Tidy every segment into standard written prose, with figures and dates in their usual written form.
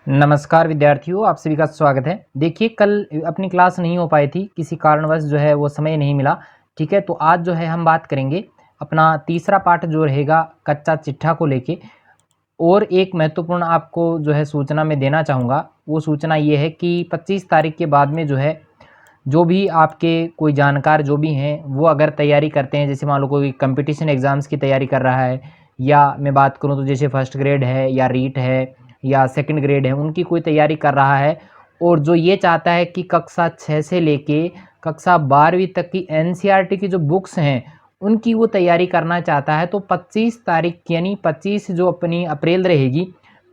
नमस्कार विद्यार्थियों, आप सभी का स्वागत है। देखिए, कल अपनी क्लास नहीं हो पाई थी, किसी कारणवश जो है वो समय नहीं मिला। ठीक है, तो आज जो है हम बात करेंगे अपना तीसरा पार्ट जो रहेगा कच्चा चिट्ठा को लेके। और एक महत्वपूर्ण आपको जो है सूचना मैं देना चाहूँगा, वो सूचना ये है कि 25 तारीख के बाद में जो है, जो भी आपके कोई जानकार जो भी हैं, वो अगर तैयारी करते हैं, जैसे मान लो कोई कंपटीशन एग्ज़ाम्स की तैयारी कर रहा है, या मैं बात करूँ तो जैसे फर्स्ट ग्रेड है या रीट है या सेकंड ग्रेड है, उनकी कोई तैयारी कर रहा है, और जो ये चाहता है कि कक्षा 6 से लेके कक्षा 12वीं तक की एनसीईआरटी की जो बुक्स हैं, उनकी वो तैयारी करना चाहता है, तो 25 तारीख यानी 25 जो अपनी अप्रैल रहेगी,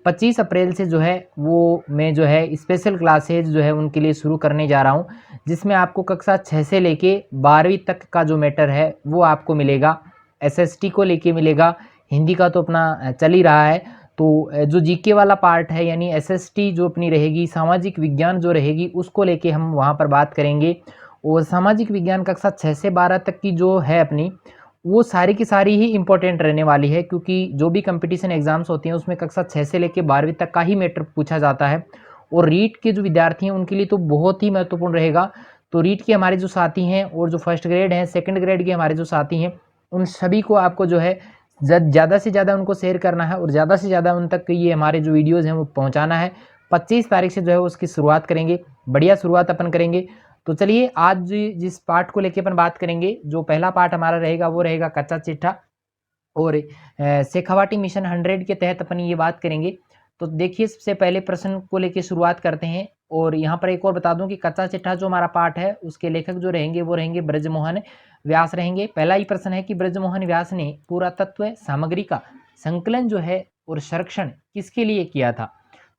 25 अप्रैल से जो है वो मैं जो है स्पेशल क्लासेज जो है उनके लिए शुरू करने जा रहा हूँ, जिसमें आपको कक्षा 6 से लेके 12वीं तक का जो मैटर है वो आपको मिलेगा। एसएसटी को लेके मिलेगा, हिंदी का तो अपना चल ही रहा है। तो जो जीके वाला पार्ट है यानी एसएसटी जो अपनी रहेगी, सामाजिक विज्ञान जो रहेगी, उसको लेके हम वहाँ पर बात करेंगे। और सामाजिक विज्ञान कक्षा 6 से 12 तक की जो है अपनी, वो सारी की सारी ही इम्पोर्टेंट रहने वाली है, क्योंकि जो भी कंपटीशन एग्जाम्स होती हैं उसमें कक्षा 6 से लेकर 12वीं तक का ही मैटर पूछा जाता है। और रीट के जो विद्यार्थी हैं उनके लिए तो बहुत ही महत्वपूर्ण रहेगा। तो रीट के हमारे जो साथी हैं और जो फर्स्ट ग्रेड हैं, सेकंड ग्रेड के हमारे जो साथी हैं, उन सभी को आपको जो है ज़्यादा से ज़्यादा उनको शेयर करना है और ज़्यादा से ज़्यादा उन तक ये हमारे जो वीडियोज़ हैं वो पहुँचाना है। 25 तारीख से जो है उसकी शुरुआत करेंगे, बढ़िया शुरुआत अपन करेंगे। तो चलिए, आज जिस पार्ट को लेके अपन बात करेंगे, जो पहला पार्ट हमारा रहेगा वो रहेगा कच्चा चिट्ठा। और शेखावाटी मिशन 100 के तहत अपन ये बात करेंगे। तो देखिए, सबसे पहले प्रश्न को लेके शुरुआत करते हैं। और यहाँ पर एक और बता दूं कि कच्चा चिट्ठा जो हमारा पाठ है, उसके लेखक जो रहेंगे वो रहेंगे ब्रजमोहन व्यास रहेंगे। पहला ही प्रश्न है कि ब्रजमोहन व्यास ने पुरातत्व सामग्री का संकलन जो है और संरक्षण किसके लिए किया था।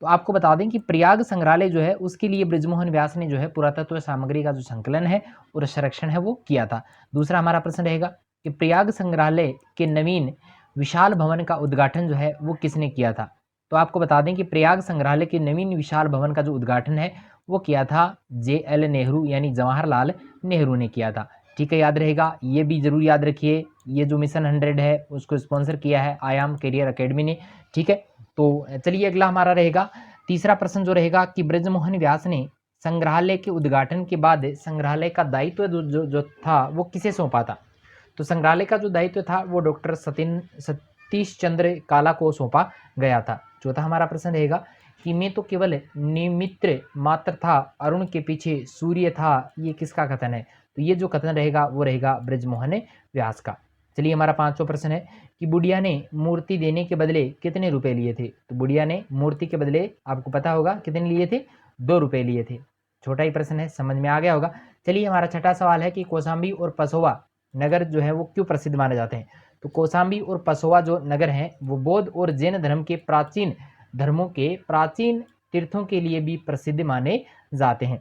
तो आपको बता दें कि प्रयाग संग्रहालय जो है उसके लिए ब्रजमोहन व्यास ने जो है पुरातत्व सामग्री का जो संकलन है और संरक्षण है वो किया था। दूसरा हमारा प्रश्न रहेगा कि प्रयाग संग्रहालय के नवीन विशाल भवन का उद्घाटन जो है वो किसने किया था। तो आपको बता दें कि प्रयाग संग्रहालय के नवीन विशाल भवन का जो उद्घाटन है वो किया था JL नेहरू यानी जवाहरलाल नेहरू ने किया था। ठीक है, याद रहेगा, ये भी जरूर याद रखिए। ये जो मिशन 100 है उसको स्पॉन्सर किया है आयाम कैरियर एकेडमी ने। ठीक है, तो चलिए अगला हमारा रहेगा तीसरा प्रश्न जो रहेगा कि ब्रजमोहन व्यास ने संग्रहालय के उद्घाटन के बाद संग्रहालय का दायित्व जो था वो किसे सौंपा था। तो संग्रहालय का जो दायित्व था वो डॉक्टर सतीश चंद्र काला को सौंपा गया था। चौथा हमारा प्रश्न रहेगा कि मैं तो केवल निमित्त मात्र था, अरुण के पीछे सूर्य था, ये किसका कथन है। तो ये जो कथन रहेगा वो रहेगा ब्रजमोहन व्यास का। चलिए, हमारा पांचवा प्रश्न है कि बुढ़िया ने मूर्ति देने के बदले कितने रुपए लिए थे। तो बुढ़िया ने मूर्ति के बदले आपको पता होगा कितने लिए थे, 2 रुपए लिए थे। छोटा ही प्रश्न है, समझ में आ गया होगा। चलिए, हमारा छठा सवाल है कि कौशाम्बी और पसोवा नगर जो है वो क्यों प्रसिद्ध माने जाते हैं। तो कौशाम्बी और पसोवा जो नगर हैं वो बौद्ध और जैन धर्म के प्राचीन धर्मों के प्राचीन तीर्थों के लिए भी प्रसिद्ध माने जाते हैं।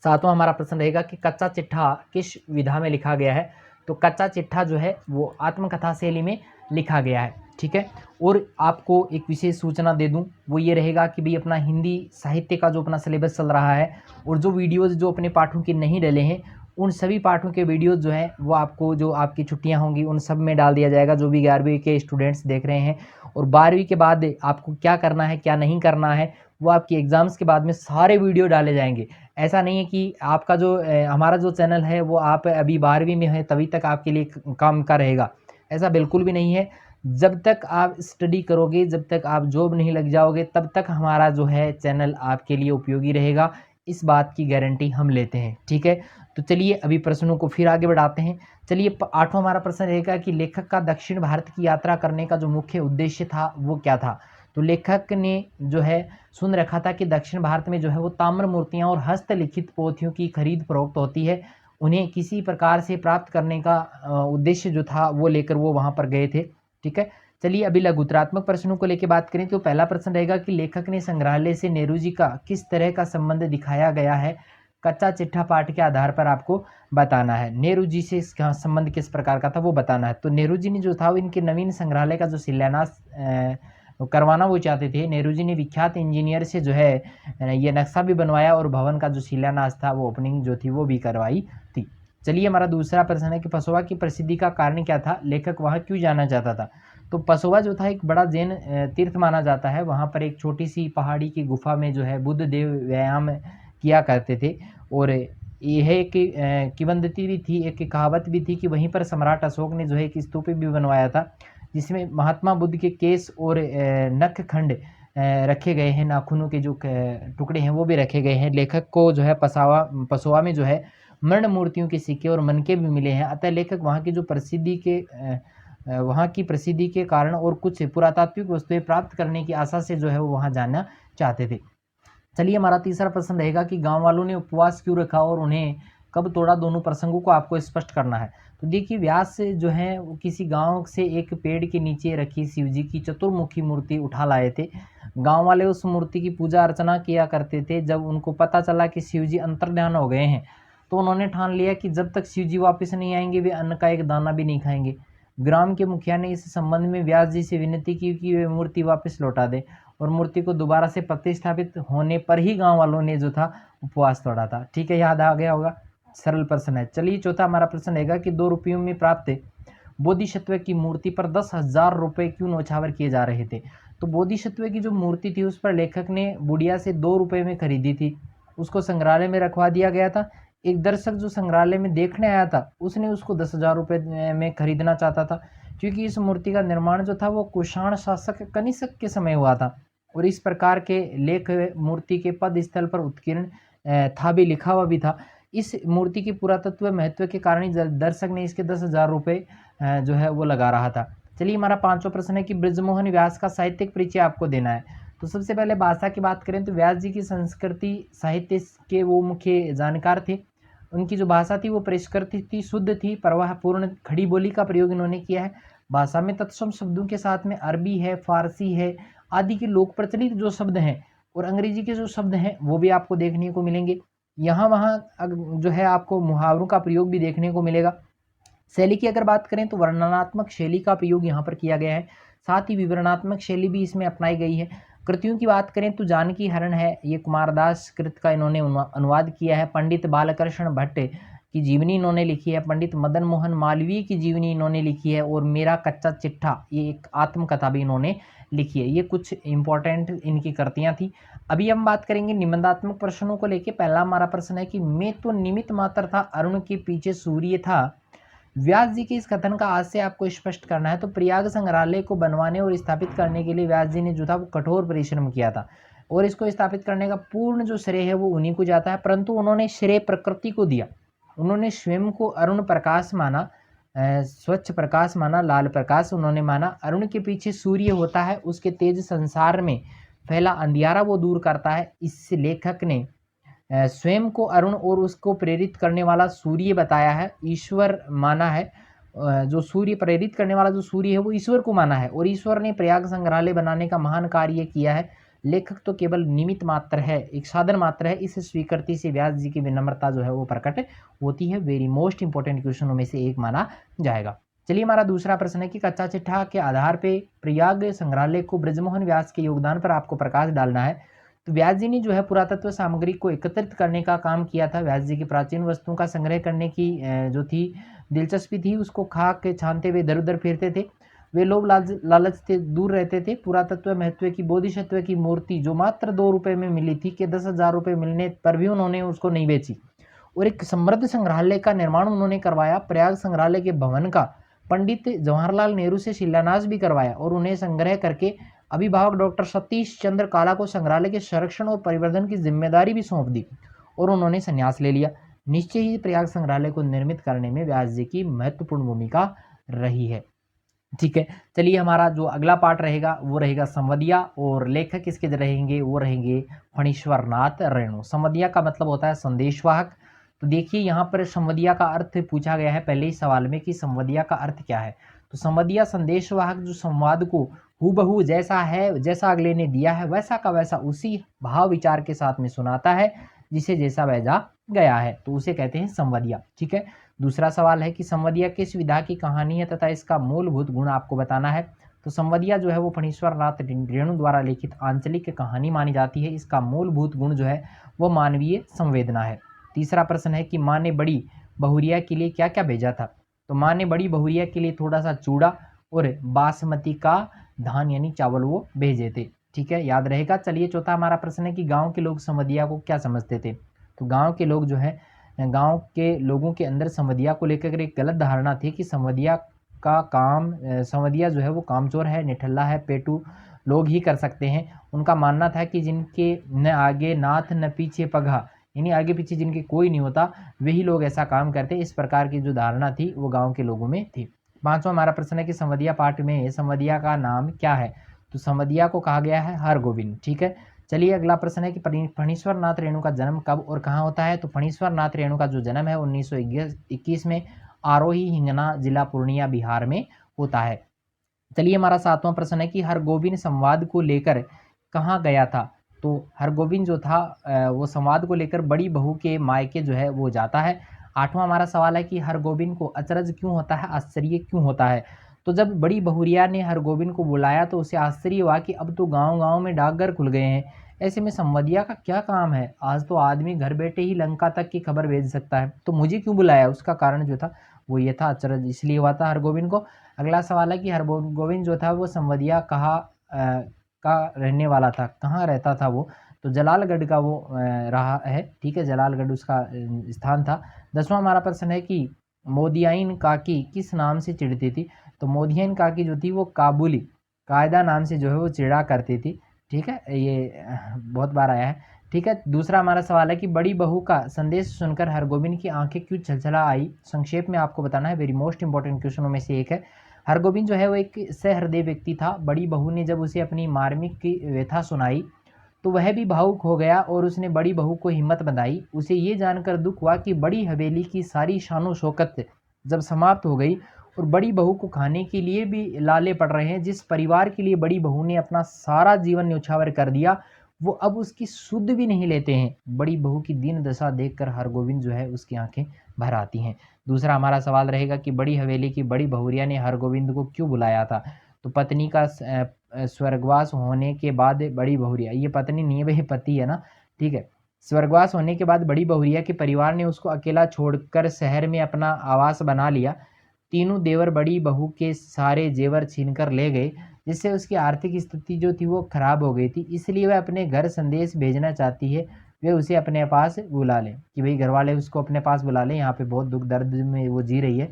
सातवां हमारा प्रश्न रहेगा कि कच्चा चिट्ठा किस विधा में लिखा गया है। तो कच्चा चिट्ठा जो है वो आत्मकथा शैली में लिखा गया है। ठीक है, और आपको एक विशेष सूचना दे दूं, वो ये रहेगा कि भाई अपना हिंदी साहित्य का जो अपना सिलेबस चल रहा है और जो वीडियोज़ जो अपने पाठों के नहीं डले हैं, उन सभी पाठों के वीडियोज़ जो हैं वो आपको जो आपकी छुट्टियां होंगी उन सब में डाल दिया जाएगा, जो भी 11वीं के स्टूडेंट्स देख रहे हैं। और 12वीं के बाद आपको क्या करना है क्या नहीं करना है, वो आपके एग्ज़ाम्स के बाद में सारे वीडियो डाले जाएंगे। ऐसा नहीं है कि आपका जो हमारा जो चैनल है वो आप अभी 12वीं में है तभी तक आपके लिए काम का रहेगा, ऐसा बिल्कुल भी नहीं है। जब तक आप स्टडी करोगे, जब तक आप जॉब नहीं लग जाओगे, तब तक हमारा जो है चैनल आपके लिए उपयोगी रहेगा, इस बात की गारंटी हम लेते हैं। ठीक है, तो चलिए अभी प्रश्नों को फिर आगे बढ़ाते हैं। चलिए, आठवां हमारा प्रश्न रहेगा कि लेखक का दक्षिण भारत की यात्रा करने का जो मुख्य उद्देश्य था वो क्या था। तो लेखक ने जो है सुन रखा था कि दक्षिण भारत में जो है वो ताम्र मूर्तियां और हस्तलिखित पोथियों की खरीद फरोख्त होती है, उन्हें किसी प्रकार से प्राप्त करने का उद्देश्य जो था वो लेकर वो वहां पर गए थे। ठीक है, चलिए अभी लघुत्रात्मक प्रश्नों को लेकर बात करें। तो पहला प्रश्न रहेगा कि लेखक ने संग्रहालय से नेहरू जी का किस तरह का संबंध दिखाया गया है। कच्चा चिट्ठा पाठ के आधार पर आपको बताना है, नेहरू जी से इसका संबंध किस प्रकार का था वो बताना है। तो नेहरू जी ने जो था वो इनके नवीन संग्रहालय का जो शिलान्यास करवाना वो चाहते थे। नेहरू जी ने विख्यात इंजीनियर से जो है ये नक्शा भी बनवाया और भवन का जो शिलान्यास था वो ओपनिंग जो थी वो भी करवाई थी। चलिए, हमारा दूसरा प्रश्न है कि पसोवा की प्रसिद्धि का कारण क्या था, लेखक वहाँ क्यों जाना चाहता था। तो पसोवा जो था एक बड़ा जैन तीर्थ माना जाता है। वहाँ पर एक छोटी सी पहाड़ी की गुफा में जो है बुद्ध देव व्यायाम किया करते थे। और यह एक किंवदंती भी थी, एक कहावत भी थी कि वहीं पर सम्राट अशोक ने जो है एक स्तूप भी बनवाया था, जिसमें महात्मा बुद्ध के केस और नख खंड रखे गए हैं, नाखूनों के जो टुकड़े हैं वो भी रखे गए हैं। लेखक को जो है पसोवा में जो है मर्ण मूर्तियों के सिक्के और मनके भी मिले हैं। अतः लेखक वहाँ की जो प्रसिद्धि के वहाँ की प्रसिद्धि के कारण और कुछ पुरातात्विक वस्तुएं प्राप्त करने की आशा से जो है वो वहाँ जाना चाहते थे। चलिए हमारा तीसरा प्रश्न रहेगा कि गांव वालों ने उपवास क्यों रखा और उन्हें कब तोड़ा, दोनों प्रसंगों को आपको स्पष्ट करना है। तो देखिए व्यास जो है वो किसी गांव से एक पेड़ के नीचे रखी शिवजी की चतुर्मुखी मूर्ति उठा लाए थे। गांव वाले उस मूर्ति की पूजा अर्चना किया करते थे। जब उनको पता चला कि शिवजी अंतर्ध्यान हो गए हैं तो उन्होंने ठान लिया कि जब तक शिवजी वापस नहीं आएंगे वे अन्न का एक दाना भी नहीं खाएंगे। ग्राम के मुखिया ने इस संबंध में व्यास जी से विनती की कि वे मूर्ति वापस लौटा दें, और मूर्ति को दोबारा से प्रतिष्ठापित होने पर ही गांव वालों ने जो था उपवास तोड़ा था। ठीक है, याद आ गया होगा, सरल प्रश्न है। चलिए चौथा हमारा प्रश्न रहेगा कि 2 रुपयों में प्राप्त बोधिसत्व की मूर्ति पर 10,000 रुपये क्यों न्यौछावर किए जा रहे थे। तो बोधिसत्व की जो मूर्ति थी उस पर लेखक ने बुढ़िया से 2 रुपये में खरीदी थी, उसको संग्रहालय में रखवा दिया गया था। एक दर्शक जो संग्रहालय में देखने आया था उसने उसको 10,000 रुपये में खरीदना चाहता था, क्योंकि इस मूर्ति का निर्माण जो था वो कुषाण शासक कनिष्क के समय हुआ था, और इस प्रकार के लेख मूर्ति के पद स्थल पर उत्कीर्ण था भी, लिखा हुआ भी था। इस मूर्ति के पुरातत्व महत्व के कारण ही दर्शक ने इसके 10,000 रुपये जो है वो लगा रहा था। चलिए हमारा 5वां प्रश्न है कि बृजमोहन व्यास का साहित्यिक परिचय आपको देना है। तो सबसे पहले भाषा की बात करें तो व्यास जी की संस्कृति साहित्य के वो मुख्य जानकार थे। उनकी जो भाषा थी वो परिष्कृत थी, शुद्ध थी, प्रवाहपूर्ण खड़ी बोली का प्रयोग इन्होंने किया है। भाषा में तत्सम शब्दों के साथ में अरबी है, फारसी है आदि के लोक प्रचलित जो शब्द हैं और अंग्रेजी के जो शब्द हैं वो भी आपको देखने को मिलेंगे। यहाँ वहाँ जो है आपको मुहावरों का प्रयोग भी देखने को मिलेगा। शैली की अगर बात करें तो वर्णनात्मक शैली का प्रयोग यहाँ पर किया गया है, साथ ही विवरणात्मक शैली भी इसमें अपनाई गई है। कृतियों की बात करें तो जानकी हरण है, ये कुमारदास कृत का इन्होंने अनुवाद किया है। पंडित बालकृष्ण भट्ट की जीवनी इन्होंने लिखी है। पंडित मदन मोहन मालवीय की जीवनी इन्होंने लिखी है। और मेरा कच्चा चिट्ठा ये एक आत्मकथा भी इन्होंने लिखी है। ये कुछ इंपॉर्टेंट इनकी कृतियां थी। अभी हम बात करेंगे निबंधात्मक प्रश्नों को लेकर। पहला हमारा प्रश्न है कि मैं तो निमित्त मात्र था, अरुण के पीछे सूर्य था। व्यास जी के इस कथन का आज से आपको स्पष्ट करना है। तो प्रयाग संग्रहालय को बनवाने और स्थापित करने के लिए व्यास जी ने जो था वो कठोर परिश्रम किया था, और इसको स्थापित करने का पूर्ण जो श्रेय है वो उन्हीं को जाता है। परंतु उन्होंने श्रेय प्रकृति को दिया। उन्होंने स्वयं को अरुण प्रकाश माना, स्वच्छ प्रकाश माना, लाल प्रकाश उन्होंने माना। अरुण के पीछे सूर्य होता है, उसके तेज संसार में फैला अंधियारा वो दूर करता है। इस लेखक ने स्वयं को अरुण और उसको प्रेरित करने वाला सूर्य बताया है, ईश्वर माना है। जो सूर्य प्रेरित करने वाला जो सूर्य है वो ईश्वर को माना है, और ईश्वर ने प्रयाग संग्रहालय बनाने का महान कार्य किया है। लेखक तो केवल निमित्त मात्र है, एक साधन मात्र है। इस स्वीकृति से व्यास जी की विनम्रता जो है वो प्रकट होती है। वेरी मोस्ट इंपॉर्टेंट क्वेश्चनों में से एक माना जाएगा। चलिए हमारा दूसरा प्रश्न है कि कच्चा चिट्ठा के आधार पे प्रयाग संग्रहालय को बृजमोहन व्यास के योगदान पर आपको प्रकाश डालना है। तो व्यास जी ने जो है पुरातत्व सामग्री को एकत्रित करने का काम किया था। व्यास जी की प्राचीन वस्तुओं का संग्रह करने की जो थी दिलचस्पी थी, उसको खाक के छानते हुए इधर उधर फिरते थे। वे लोग लालच से दूर रहते थे। पुरातत्व महत्व की बोधिसत्व की मूर्ति जो मात्र 2 रुपये में मिली थी कि 10,000 रुपये मिलने पर भी उन्होंने उसको नहीं बेची, और एक समृद्ध संग्रहालय का निर्माण उन्होंने करवाया। प्रयाग संग्रहालय के भवन का पंडित जवाहरलाल नेहरू से शिलान्यास भी करवाया, और उन्हें संग्रह करके अभिभावक डॉक्टर सतीश चंद्र काला को संग्रहालय के संरक्षण और परिवर्धन की जिम्मेदारी भी सौंप दी, और उन्होंने संन्यास ले लिया। निश्चय ही प्रयाग संग्रहालय को निर्मित करने में व्यास जी की महत्वपूर्ण भूमिका रही है। ठीक है, चलिए हमारा जो अगला पार्ट रहेगा वो रहेगा संवदिया, और लेखक इसके जो रहेंगे वो रहेंगे फणीश्वर नाथ रेणु। संवदिया का मतलब होता है संदेशवाहक। तो देखिए यहाँ पर संवदिया का अर्थ पूछा गया है पहले ही सवाल में कि संवदिया का अर्थ क्या है। तो संवदिया संदेशवाहक जो संवाद को हूबहू जैसा है, जैसा अगले ने दिया है वैसा का वैसा उसी भाव विचार के साथ में सुनाता है, जिसे जैसा भेजा गया है, तो उसे कहते हैं संवदिया। ठीक है, दूसरा सवाल है कि संवदिया किस विधा की कहानी है तथा इसका मूलभूत गुण आपको बताना है। तो संवदिया जो है वो फणीश्वर नाथ रेणु द्वारा लिखित आंचलिक कहानी मानी जाती है। इसका मूलभूत गुण जो है वो मानवीय संवेदना है। तीसरा प्रश्न है कि माँ ने बड़ी बहुरिया के लिए क्या क्या भेजा था। तो माँ ने बड़ी बहुरिया के लिए थोड़ा सा चूड़ा और बासमती का धान यानी चावल वो भेजे थे। ठीक है, याद रहेगा। चलिए चौथा हमारा प्रश्न है कि गांव के लोग संवदिया को क्या समझते थे। तो गांव के लोग जो है, गांव के लोगों के अंदर संवदिया को लेकर एक गलत धारणा थी कि संवदिया का काम, संवदिया जो है वो कामचोर है, निठल्ला है, पेटू लोग ही कर सकते हैं। उनका मानना था कि जिनके न आगे नाथ न पीछे पगहा, यानी आगे पीछे जिनके कोई नहीं होता, वही लोग ऐसा काम करते। इस प्रकार की जो धारणा थी वो गांव के लोगों में थी। पांचवा हमारा प्रश्न है कि संवदिया पाठ में संवदिया का नाम क्या है। तो संवदिया को कहा गया है हरगोविंद। ठीक है, चलिए अगला प्रश्न है कि फणीश्वर नाथ रेणु का जन्म कब और कहाँ होता है। तो फणीश्वर नाथ रेणु का जो जन्म है 1921 में आरोही हिंगना जिला पूर्णिया बिहार में होता है। चलिए हमारा सातवां प्रश्न है कि हरगोविंद संवाद को लेकर कहाँ गया था। तो हरगोविंद जो था वो संवाद को लेकर बड़ी बहू के मायके जो है वो जाता है। आठवां हमारा सवाल है कि हरगोविंद को अचरज क्यों होता है, आश्चर्य क्यों होता है। तो जब बड़ी बहुरिया ने हरगोविंद को बुलाया तो उसे आश्चर्य हुआ कि अब तो गांव गांव में डाकघर खुल गए हैं, ऐसे में संवदिया का क्या काम है, आज तो आदमी घर बैठे ही लंका तक की खबर भेज सकता है, तो मुझे क्यों बुलाया। उसका कारण जो था वो ये था, अचरज इसलिए हुआ था हरगोविंद को। अगला सवाल है कि हरगोविंद जो था वो संवदिया कहाँ का रहने वाला था, कहाँ रहता था वो। तो जलालगढ़ का वो रहा है। ठीक है, जलालगढ़ उसका स्थान था। दसवां हमारा प्रश्न है कि मोदियाइन काकी किस नाम से चिढ़ती थी। तो मोदियाइन काकी जो थी वो काबुली कायदा नाम से जो है वो चिढ़ा करती थी। ठीक है, ये बहुत बार आया है। ठीक है, दूसरा हमारा सवाल है कि बड़ी बहू का संदेश सुनकर हरगोविंद की आंखें क्यों छलछला आई। संक्षेप में आपको बताना है, वेरी मोस्ट इंपॉर्टेंट क्वेश्चनों में से एक है। हरगोविंद जो है वो एक सहृदय व्यक्ति था। बड़ी बहू ने जब उसे अपनी मार्मिक की व्यथा सुनाई तो वह भी भावुक हो गया और उसने बड़ी बहू को हिम्मत बंधाई। उसे ये जानकर दुख हुआ कि बड़ी हवेली की सारी शानो शौकत जब समाप्त हो गई और बड़ी बहू को खाने के लिए भी लाले पड़ रहे हैं, जिस परिवार के लिए बड़ी बहू ने अपना सारा जीवन न्यौछावर कर दिया, वो अब उसकी सुध भी नहीं लेते हैं। बड़ी बहू की दीन दशा देखकर हरगोविंद जो है उसकी आंखें भर आती हैं। दूसरा हमारा सवाल रहेगा कि बड़ी हवेली की बड़ी बहुरिया ने हरगोविंद को क्यों बुलाया था। तो पत्नी का स्वर्गवास होने के बाद बड़ी बहुरिया, ये पत्नी नहीं है भाई, पति है ना। ठीक है, स्वर्गवास होने के बाद बड़ी बहुरिया के परिवार ने उसको अकेला छोड़कर शहर में अपना आवास बना लिया। तीनों देवर बड़ी बहू के सारे जेवर छीनकर ले गए, जिससे उसकी आर्थिक स्थिति जो थी वो खराब हो गई थी। इसलिए वह अपने घर संदेश भेजना चाहती है, वे उसे अपने पास बुला लें, कि भाई घर वाले उसको अपने पास बुला लें, यहाँ पे बहुत दुख दर्द में वो जी रही है।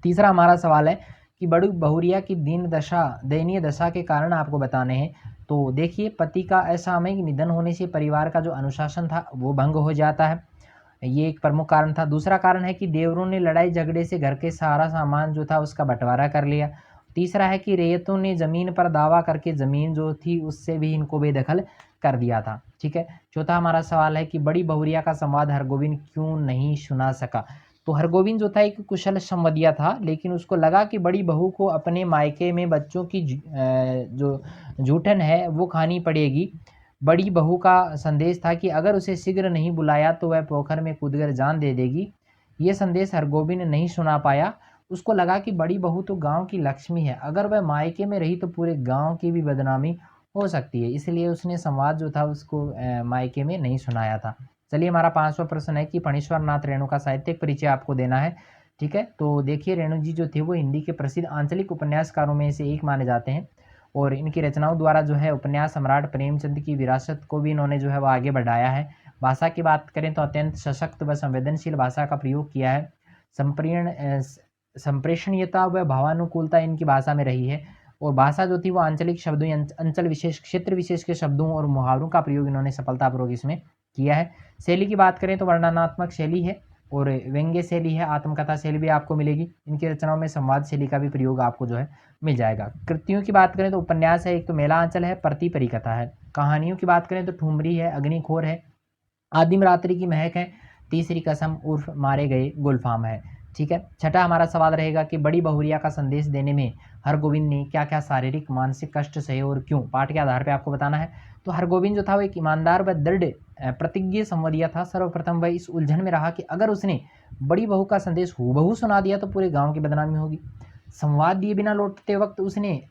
तीसरा हमारा सवाल है कि बड़ी बहुरिया की दयनीय दशा के कारण आपको बताने हैं। तो देखिए, पति का असामयिक निधन होने से परिवार का जो अनुशासन था वो भंग हो जाता है, ये एक प्रमुख कारण था। दूसरा कारण है कि देवरों ने लड़ाई झगड़े से घर के सारा सामान जो था उसका बंटवारा कर लिया। तीसरा है कि रेयतों ने ज़मीन पर दावा करके ज़मीन जो थी उससे भी इनको बेदखल कर दिया था। ठीक है, चौथा हमारा सवाल है कि बड़ी बहुरिया का संवाद हरगोविंद क्यों नहीं सुना सका। तो हरगोविंद जो था एक कुशल संवदिया था, लेकिन उसको लगा कि बड़ी बहू को अपने मायके में बच्चों की जो जूठन है वो खानी पड़ेगी। बड़ी बहू का संदेश था कि अगर उसे शीघ्र नहीं बुलाया तो वह पोखर में कूदकर जान दे देगी। ये संदेश हरगोविंद ने नहीं सुना पाया। उसको लगा कि बड़ी बहू तो गांव की लक्ष्मी है, अगर वह मायके में रही तो पूरे गांव की भी बदनामी हो सकती है, इसलिए उसने संवाद जो था उसको मायके में नहीं सुनाया था। चलिए हमारा पांचवा प्रश्न है कि फणीश्वर नाथ रेणु का साहित्यिक परिचय आपको देना है। ठीक है, तो देखिए रेणु जी जो थे वो हिंदी के प्रसिद्ध आंचलिक उपन्यासकारों में से एक माने जाते हैं और इनकी रचनाओं द्वारा जो है उपन्यास सम्राट प्रेमचंद की विरासत को भी इन्होंने जो है वो आगे बढ़ाया है। भाषा की बात करें तो अत्यंत सशक्त व संवेदनशील भाषा का प्रयोग किया है। संप्रीण संप्रेषणीयता व भावानुकूलता इनकी भाषा में रही है और भाषा जो थी वो आंचलिक शब्दों अंचल विशेष क्षेत्र विशेष के शब्दों और मुहावरों का प्रयोग इन्होंने सफलतापूर्वक इसमें किया है। शैली की बात करें तो वर्णनात्मक शैली है और व्यंग्य शैली है, आत्मकथा शैली भी आपको मिलेगी। इनकी रचनाओं में संवाद शैली का भी प्रयोग आपको जो है मिल जाएगा। कृतियों की बात करें तो उपन्यास है, एक तो मेला आंचल है, प्रति परिकथा है। कहानियों की बात करें तो ठुमरी है, अग्निखोर है, आदिम रात्रि की महक है, तीसरी कसम उर्फ मारे गए गुलफाम है। ठीक है, छठा हमारा सवाल रहेगा कि बड़ी बहुरिया का संदेश देने में हरगोविंद ने क्या क्या शारीरिक मानसिक कष्ट सहे और क्यों, पाठ के आधार पर आपको बताना है। तो हरगोविंद जो था वो एक ईमानदार व दृढ़ प्रतिज्ञ संवदिया था। सर्वप्रथम वह इस उलझन में रहा कि अगर उसने बड़ी बहू का संदेश हूबहू सुना दिया तो पूरे गांव की बदनामी होगी। संवाद दिए बिना लौटते वक्त उसने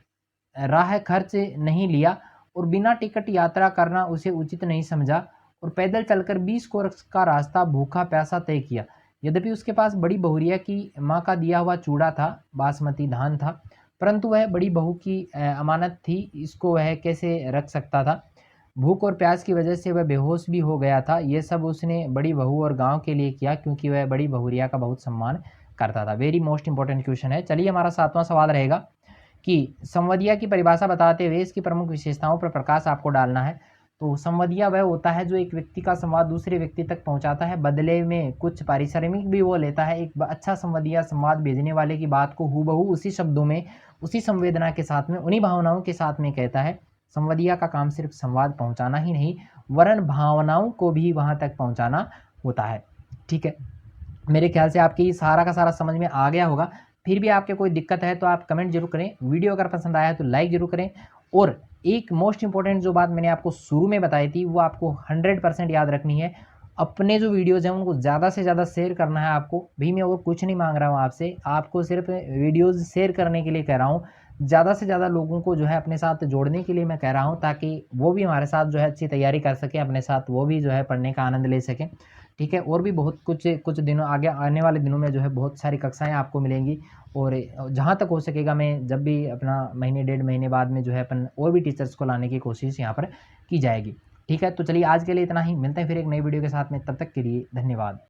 राह खर्च नहीं लिया और बिना टिकट यात्रा करना उसे उचित नहीं समझा और पैदल चलकर 20 कोस का रास्ता भूखा प्यासा तय किया। यद्यपि उसके पास बड़ी बहुरिया की माँ का दिया हुआ चूड़ा था, बासमती धान था, परंतु वह बड़ी बहू की अमानत थी, इसको वह कैसे रख सकता था। भूख और प्यास की वजह से वह बेहोश भी हो गया था। ये सब उसने बड़ी बहू और गाँव के लिए किया क्योंकि वह बड़ी बहुरिया का बहुत सम्मान करता था। वेरी मोस्ट इंपॉर्टेंट क्वेश्चन है। चलिए हमारा 7वां सवाल रहेगा कि संवदिया की परिभाषा बताते हुए इसकी प्रमुख विशेषताओं पर प्रकाश आपको डालना है। तो संवदिया वह होता है जो एक व्यक्ति का संवाद दूसरे व्यक्ति तक पहुंचाता है, बदले में कुछ पारिश्रमिक भी वो लेता है। एक अच्छा संवदिया संवाद भेजने वाले की बात को हूबहू उसी शब्दों में, उसी संवेदना के साथ में, उन्हीं भावनाओं के साथ में कहता है। संवदिया का काम सिर्फ संवाद पहुंचाना ही नहीं, वरन भावनाओं को भी वहां तक पहुंचाना होता है। ठीक है, मेरे ख्याल से आपकी सारा का सारा समझ में आ गया होगा। फिर भी आपके कोई दिक्कत है तो आप कमेंट जरूर करें। वीडियो अगर पसंद आया तो लाइक जरूर करें। और एक मोस्ट इंपॉर्टेंट जो बात मैंने आपको शुरू में बताई थी वो आपको 100% याद रखनी है। अपने जो वीडियोज हैं उनको ज़्यादा से ज़्यादा शेयर करना है आपको। भी मैं और कुछ नहीं मांग रहा हूँ आपसे, आपको सिर्फ वीडियोज़ शेयर करने के लिए कह रहा हूँ। ज़्यादा से ज़्यादा लोगों को जो है अपने साथ जोड़ने के लिए मैं कह रहा हूँ, ताकि वो भी हमारे साथ जो है अच्छी तैयारी कर सकें, अपने साथ वो भी जो है पढ़ने का आनंद ले सकें। ठीक है, और भी बहुत कुछ कुछ दिनों आगे आने वाले दिनों में जो है बहुत सारी कक्षाएँ आपको मिलेंगी। और जहाँ तक हो सकेगा मैं जब भी अपना महीने 1.5 महीने बाद में जो है अपन और भी टीचर्स को लाने की कोशिश यहाँ पर की जाएगी। ठीक है, तो चलिए आज के लिए इतना ही। मिलते हैं फिर एक नई वीडियो के साथ में, तब तक के लिए धन्यवाद।